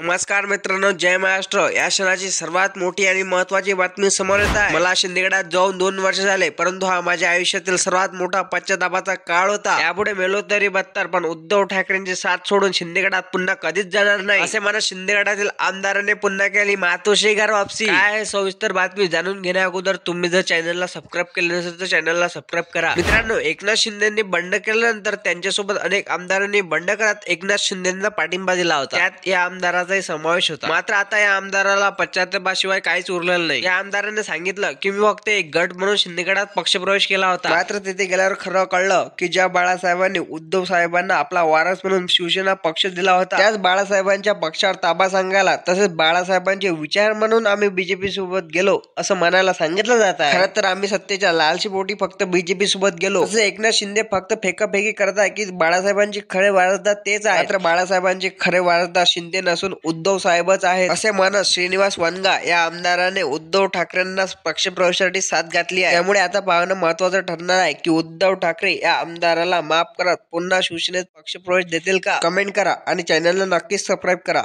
नमस्कार मित्रांनो, जय महाराष्ट्र. या क्षणाची सर्वात मोठी आणि महत्त्वाची बातमी समोर येत आहे. मला शिंदेगडात जाऊन 2 वर्ष झाले, परंतु हा माझ्या आयुष्यातील सर्वात मोठा पश्चातापाचा काळ होता. यापुढे मेलो तरी बत्तर, पण उद्धव ठाकरेंची साथ सोडून शिंदेगडात पुन्हा कधीच जाणार नाही, असे मला शिंदेगडातील आमदारांनी पुन्हा केली मातोश्रीकर वापसी. काय आहे सविस्तर बातमी जाणून घेण्या अगोदर तुम्ही जर चॅनलला सबस्क्राईब केले नसेल तर चॅनलला सबस्क्राईब करा. मित्रांनो, एकनाथ शिंदेंनी बंड केल्यानंतर त्यांच्यासोबत अनेक आमदारांनी बंड करत एकनाथ शिंदेंना पाठिंबा दिला होता. त्यात या आमदाराचाही समावेश होता. मात्र आता या आमदाराला पश्चातापाशिवाय काहीच उरलेलं नाही. या आमदाराने सांगितलं की मी फक्त एक गट म्हणून शिंदेगडात पक्षप्रवेश केला होता. मात्र तिथे गेल्यावर खरं कळलं की ज्या बाळासाहेबांनी उद्धव साहेबांना आपला वारस म्हणून शिवसेना पक्ष दिला होता, त्याच बाळासाहेबांच्या पक्षावर ताबा सांगायला तसेच बाळासाहेबांचे विचार म्हणून आम्ही बीजेपी सोबत गेलो असं म्हणायला सांगितलं जात आहे. खरं तर आम्ही सत्तेच्या लालशीपोटी फक्त बीजेपी सोबत गेलो. तसे एकनाथ शिंदे फक्त फेकाफेकी करताय की बाळासाहेबांचे खरे वारसदार तेच आहे. मात्र बाळासाहेबांचे खरे वारसदार शिंदे नसून उद्धव साहेबच आहेत असे म्हणत श्रीनिवास वनगा या आमदाराने उद्धव ठाकरेंना पक्षप्रवेशासाठी साथ घातली आहे. त्यामुळे आता पाहणं महत्वाचं ठरणार आहे की उद्धव ठाकरे या आमदाराला माफ करत पुन्हा शिवसेनेत पक्षप्रवेश देतील का? कमेंट करा आणि चॅनलला नक्कीच सबस्क्राईब करा.